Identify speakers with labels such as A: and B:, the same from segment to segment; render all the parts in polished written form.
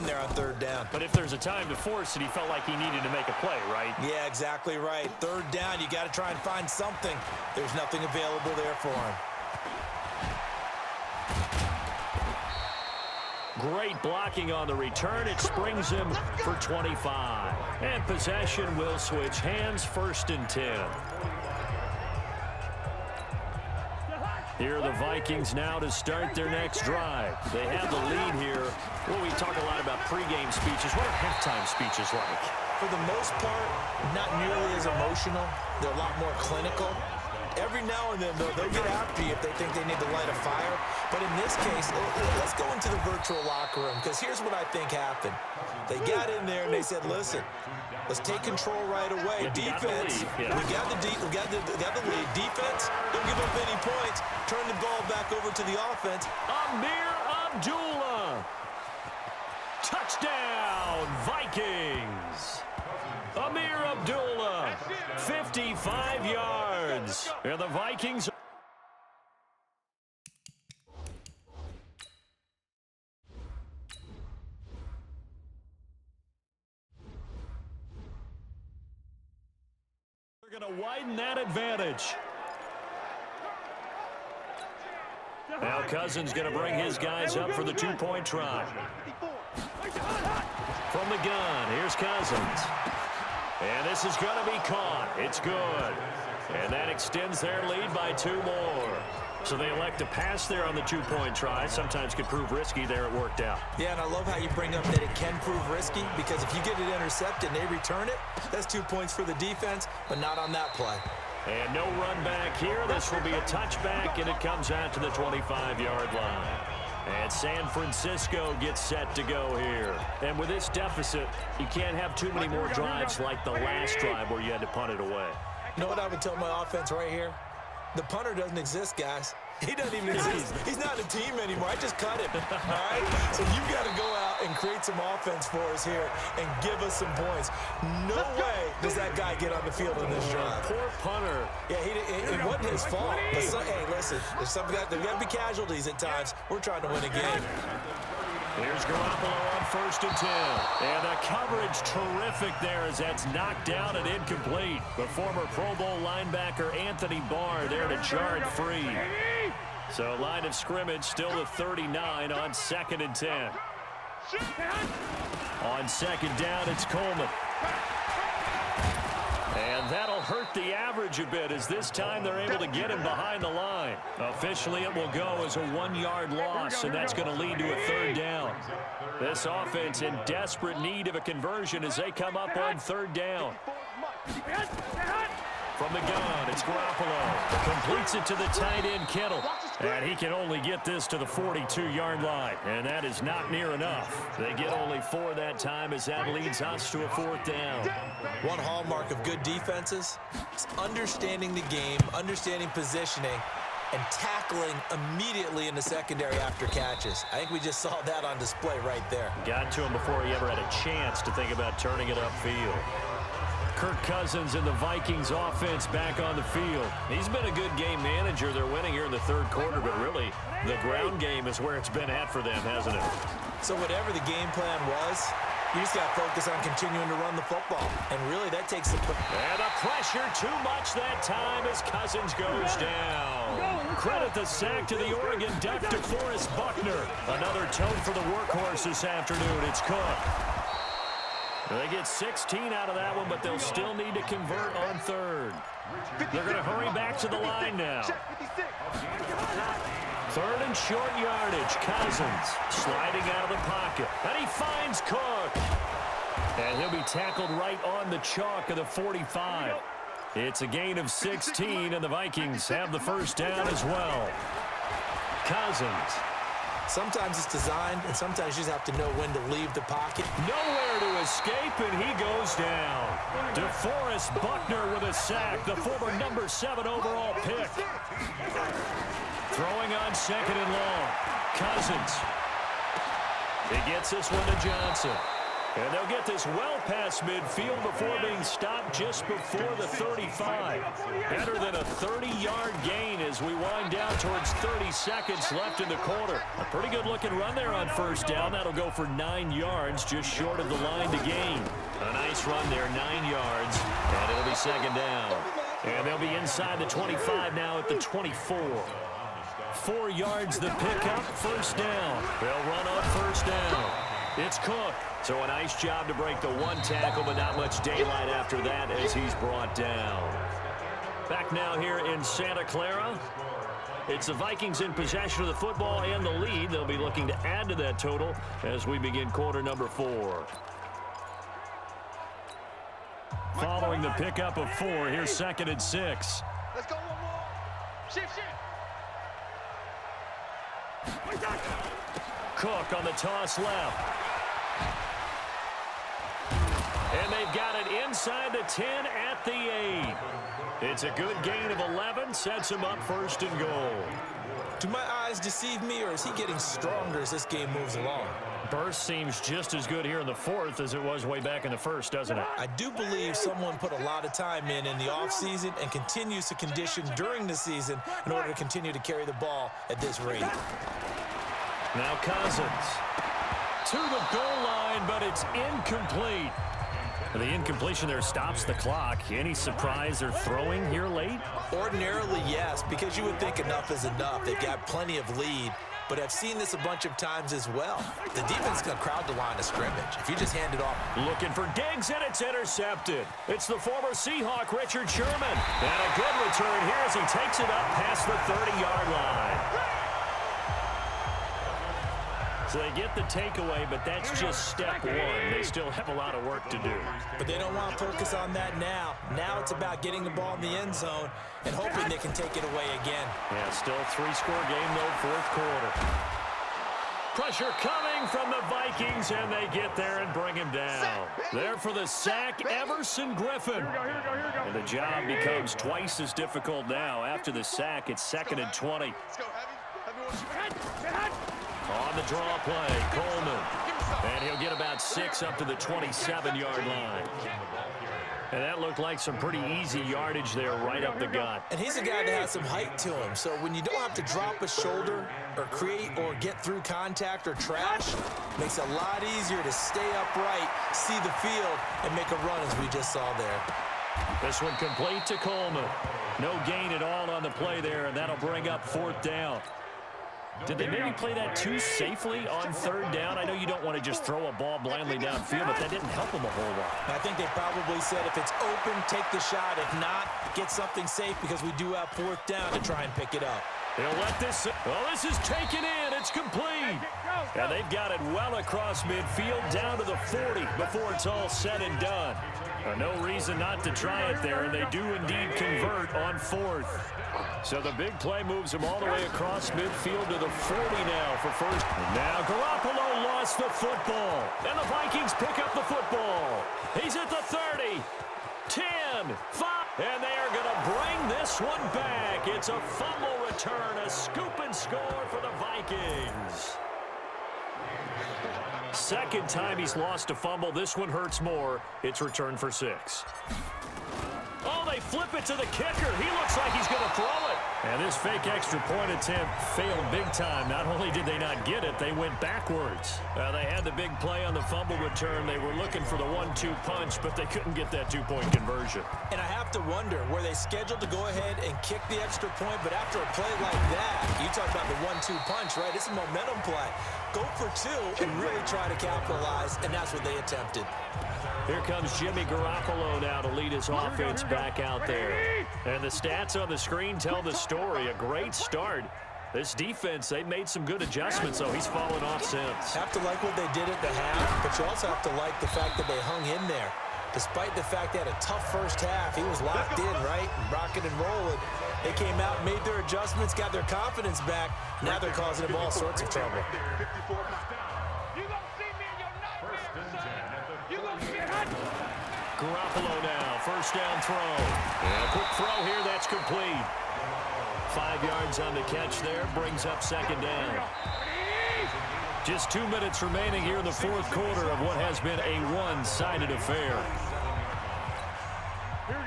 A: there on third down.
B: But if there's a time to force it, he felt like he needed to make a play, right?
A: Yeah, exactly right. Third down, you got to try and find something. There's nothing available there for him.
B: Great blocking on the return. It springs him for 25. And possession will switch hands, 1st and 10. Here are the Vikings now to start their next drive. They have the lead here. Well, we talk a lot about pregame speeches. What are halftime speeches like?
A: For the most part, not nearly as emotional. They're a lot more clinical. Every now and then, though, they'll get after you if they think they need to light a fire. But in this case, let's go into the virtual locker room, because here's what I think happened. They got in there and they said, listen, let's take control right away. Defense, we got the lead. Defense, don't give up any points. Turn the ball back over to the offense.
B: Amir Abdullah. Touchdown, Vikings. Amir Abdullah, 55 yards. And the Vikings. They're going to widen that advantage. Now Cousins going to bring his guys up for the 2-point try. From the gun, here's Cousins. And this is going to be caught. It's good. And that extends their lead by 2 more. So they elect to pass there on the 2-point try. Sometimes could prove risky. There it worked out.
A: Yeah, and I love how you bring up that it can prove risky, because if you get it intercepted and they return it, that's 2 points for the defense, but not on that play.
B: And no run back here. This will be a touchback, and it comes out to the 25-yard line. And San Francisco gets set to go here. And with this deficit, you can't have too many more drives like the last drive where you had to punt it away.
A: You know what I would tell my offense right here? The punter doesn't exist, guys. He doesn't even exist. He's not a team anymore. I just cut him. All right? So you got to go out and create some offense for us here and give us some points. No way does that guy get on the field in this drive.
B: Poor punter.
A: Yeah, it wasn't his fault. But hey, listen, there's got to be casualties at times. We're trying to win a game.
B: Here's Garoppolo on 1st and 10. And the coverage terrific there as that's knocked down and incomplete. The former Pro Bowl linebacker Anthony Barr there to charge free. So line of scrimmage still at 39 on 2nd and 10. On 2nd down, it's Coleman. And that'll hurt the average a bit as this time they're able to get him behind the line. Officially, it will go as a 1-yard loss, and that's going to lead to a 3rd down. This offense in desperate need of a conversion as they come up on 3rd down. From the gun, it's Garoppolo. Completes it to the tight end, Kittle. And he can only get this to the 42-yard line. And that is not near enough. They get only 4 that time as that leads us to a 4th down.
A: One hallmark of good defenses is understanding the game, understanding positioning, and tackling immediately in the secondary after catches. I think we just saw that on display right there.
B: Got to him before he ever had a chance to think about turning it upfield. Kirk Cousins and the Vikings offense back on the field. He's been a good game manager. They're winning here in the 3rd quarter, but really the ground game is where it's been at for them, hasn't it?
A: So whatever the game plan was, you just got to focus on continuing to run the football. And really that takes the...
B: And the pressure too much that time as Cousins goes down. Credit the sack to the Oregon Duck, DeForest Buckner. Another tote for the workhorse this afternoon. It's Cook. They get 16 out of that one, but they'll still need to convert on 3rd. They're going to hurry back to the line now. 3rd and short yardage. Cousins sliding out of the pocket. And he finds Cook. And he'll be tackled right on the chalk of the 45. It's a gain of 16, and the Vikings have the 1st down as well. Cousins.
A: Sometimes it's designed, and sometimes you just have to know when to leave the pocket.
B: Nowhere to escape, and he goes down. DeForest Buckner with a sack, the former number 7 overall pick. Throwing on 2nd and long. Cousins. He gets this one to Johnson. And they'll get this well past midfield before being stopped just before the 35. Better than a 30-yard gain as we wind down towards 30 seconds left in the quarter. A pretty good-looking run there on first down. That'll go for 9 yards, just short of the line to gain. A nice run there, 9 yards, and it'll be second down. And they'll be inside the 25 now at the 24. 4 yards the pickup, first down. They'll run on first down. It's Cook. So a nice job to break the one tackle, but not much daylight after that as he's brought down. Back now here in Santa Clara. It's the Vikings in possession of the football and the lead. They'll be looking to add to that total as we begin quarter number 4. Following the pickup of 4, here's second and 6.
C: Let's go one more. Shift.
B: Cook on the toss left. And they've got it inside the 10 at the 8. It's a good gain of 11, sets him up first and goal.
A: Do my eyes deceive me, or is he getting stronger as this game moves along?
B: Burst seems just as good here in the 4th as it was way back in the 1st, doesn't it?
A: I do believe someone put a lot of time in the offseason and continues to condition during the season in order to continue to carry the ball at this rate.
B: Now Cousins to the goal line, but it's incomplete. The incompletion there stops the clock. Any surprise they're throwing here late?
A: Ordinarily, yes, because you would think enough is enough. They've got plenty of lead, but I've seen this a bunch of times as well. The defense is going to crowd the line of scrimmage. If you just hand it off.
B: Looking for Diggs, and it's intercepted. It's the former Seahawk, Richard Sherman. And a good return here as he takes it up past the 30-yard line. So they get the takeaway, but that's just step one. They still have a lot of work to do.
A: But they don't want to focus on that now. Now it's about getting the ball in the end zone and hoping they can take it away again.
B: Yeah, still a 3-score game, though, 4th quarter. Pressure coming from the Vikings, and they get there and bring him down. There for the sack, Everson Griffin. And the job becomes twice as difficult now. After the sack, it's second and 20.
C: Let's go, Heavy.
B: On the draw play, Coleman. And he'll get about 6 up to the 27-yard line. And that looked like some pretty easy yardage there right up the gut.
A: And he's a guy that has some height to him. So when you don't have to drop a shoulder or create or get through contact or trash, it makes it a lot easier to stay upright, see the field, and make a run as we just saw there.
B: This one complete to Coleman. No gain at all on the play there, and that'll bring up 4th down. Did they maybe play that too safely on 3rd down? I know you don't want to just throw a ball blindly downfield, but that didn't help them a whole lot.
A: I think they probably said if it's open, take the shot. If not, get something safe because we do have 4th down to try and pick it up.
B: They'll let this... Well, this is taken in. It's complete. And they've got it well across midfield down to the 40 before it's all said and done. No reason not to try it there, and they do indeed convert on 4th. So the big play moves him all the way across midfield to the 40 now for first. Now Garoppolo lost the football, and the Vikings pick up the football. He's at the 30, 10, 5, and they are going to bring this one back. It's a fumble return, a scoop and score for the Vikings. Second time he's lost a fumble. This one hurts more. It's returned for 6. Oh, they flip it to the kicker. He looks like he's going to throw it. And this fake extra point attempt failed big time. Not only did they not get it, they went backwards. They had the big play on the fumble return. They were looking for the 1-2 punch, but they couldn't get that 2-point conversion.
A: And I have to wonder, were they scheduled to go ahead and kick the extra point, but after a play like that, you talk about the 1-2 punch, right? It's a momentum play. Go for 2 and really try to capitalize, and that's what they attempted.
B: Here comes Jimmy Garoppolo now to lead his offense back out there. And the stats on the screen tell the story. A great start. This defense, they made some good adjustments, so he's fallen off since.
A: Have to like what they did at the half, but you also have to like the fact that they hung in there. Despite the fact they had a tough first half, he was locked in, right? And rocking and rolling. They came out, made their adjustments, got their confidence back. Now they're causing him all sorts of trouble.
B: Garoppolo now, first down throw. And a quick throw here, that's complete. 5 yards on the catch there, brings up second down. Just 2 minutes remaining here in the fourth quarter of what has been a one-sided affair.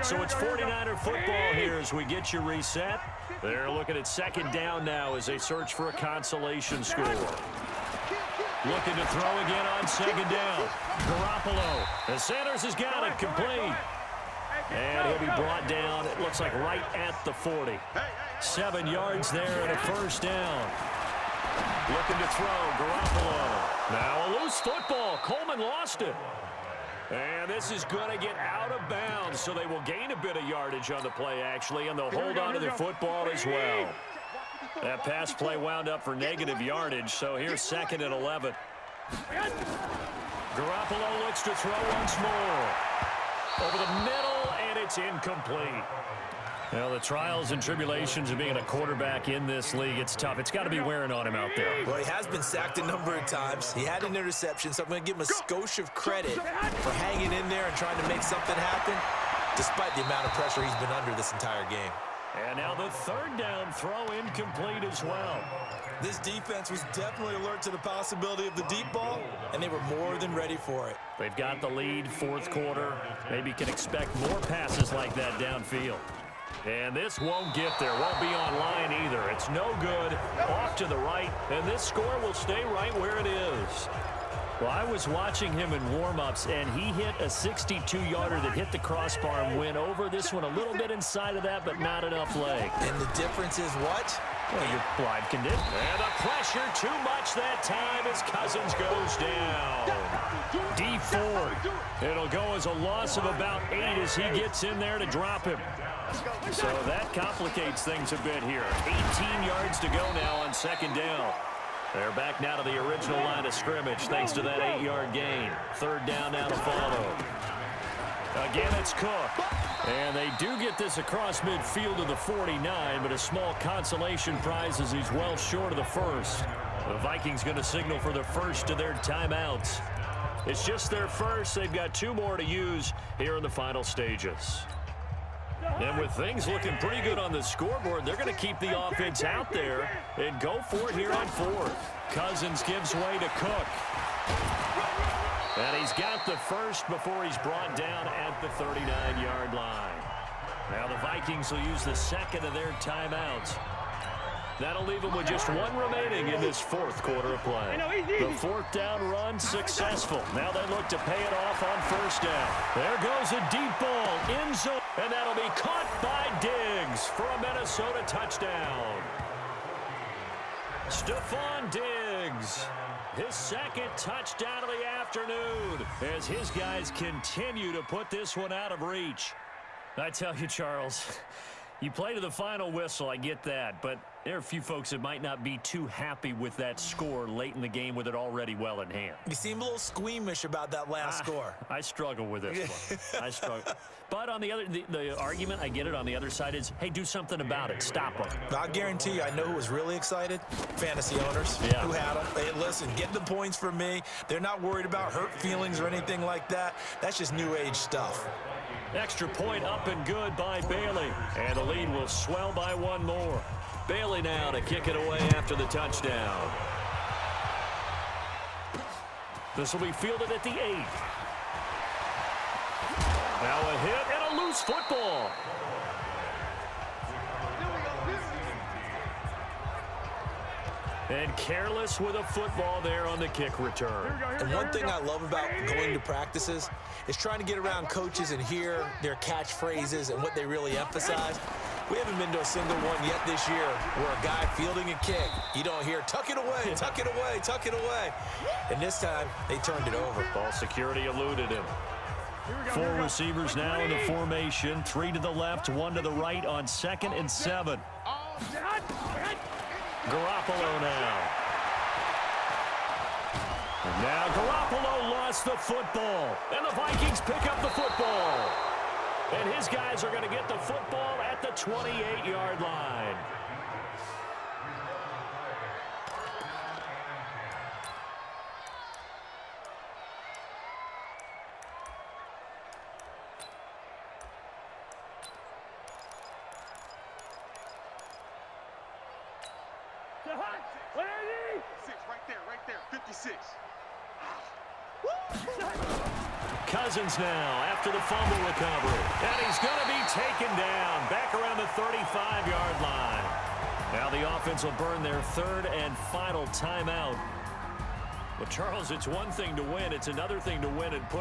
B: So it's 49er football here as we get you reset. They're looking at second down now as they search for a consolation score. Looking to throw again on second down. Garoppolo. The Sanders has got it complete. And he'll be brought down, it looks like right at the 40. 7 yards there and a first down. Looking to throw, Garoppolo. Now a loose football. Coleman lost it. And this is going to get out of bounds, so they will gain a bit of yardage on the play, actually, and they'll hold on to the football as well. That pass play wound up for negative yardage, so here's second and 11. Garoppolo looks to throw once more. Over the middle, and it's incomplete. Well, the trials and tribulations of being a quarterback in this league, it's tough. It's got to be wearing on him out there.
A: Well, he has been sacked a number of times. He had an interception, so I'm going to give him a skosh of credit for hanging in there and trying to make something happen, despite the amount of pressure he's been under this entire game.
B: And now the third down throw incomplete as well.
A: This defense was definitely alert to the possibility of the deep ball, and they were more than ready for it.
B: They've got the lead, fourth quarter. Maybe can expect more passes like that downfield. And this won't get there, won't be on line either. It's no good, off to the right, and this score will stay right where it is. Well, I was watching him in warm-ups, and he hit a 62-yarder that hit the crossbar and went over. This one a little bit inside of that, but not enough leg.
A: And the difference is what?
B: Well, your live condition. And the pressure too much that time as Cousins goes down. D4. It'll go as a loss of about 8 as he gets in there to drop him. So that complicates things a bit here. 18 yards to go now on second down. They're back now to the original line of scrimmage thanks to that 8-yard gain. Third down now to follow. Again, it's Cook. And they do get this across midfield to the 49, but a small consolation prize as he's well short of the first. The Vikings going to signal for the first of their timeouts. It's just their first. They've got 2 more to use here in the final stages. And with things looking pretty good on the scoreboard, they're going to keep the offense out there and go for it here on fourth. Cousins gives way to Cook. And he's got the first before he's brought down at the 39-yard line. Now the Vikings will use the second of their timeouts. That'll leave them with just 1 remaining in this fourth quarter of play. The fourth down run successful. Now they look to pay it off on first down. There goes a deep ball, end zone, and that'll be caught by Diggs for a Minnesota touchdown. Stephon Diggs, his second touchdown of the afternoon as his guys continue to put this one out of reach. I tell you, Charles, you play to the final whistle, I get that, but there are a few folks that might not be too happy with that score late in the game with it already well in hand.
A: You seem a little squeamish about that last score.
B: I struggle with this one. I struggle. But on the other, the argument, I get it, on the other side is, hey, do something about it. Stop them.
A: I guarantee you, I know who was really excited. Fantasy owners who had them. Hey, listen, get the points from me. They're not worried about hurt feelings or anything like that. That's just new age stuff.
B: Extra point up and good by Bailey. And the lead will swell by 1 more. Bailey now to kick it away after the touchdown. This will be fielded at the 8. Now a hit and a loose football. And careless with a football there on the kick return.
A: And one thing I love about going to practices is trying to get around coaches and hear their catchphrases and what they really emphasize. We haven't been to a single one yet this year where a guy fielding a kick, you don't hear, tuck it away, tuck it away, tuck it away. And this time, they turned it over.
B: Ball security eluded him. 4 receivers now in the formation. 3 to the left, 1 to the right on 2nd and 7. Garoppolo now. And now Garoppolo lost the football. And the Vikings pick up the football. And his guys are going to get the football at the 28-yard line.
C: Right there, 56.
B: Cousins now after the fumble recovery. And he's going to be taken down back around the 35-yard line. Now the offense will burn their third and final timeout. Well, Charles, it's one thing to win. It's another thing to win and put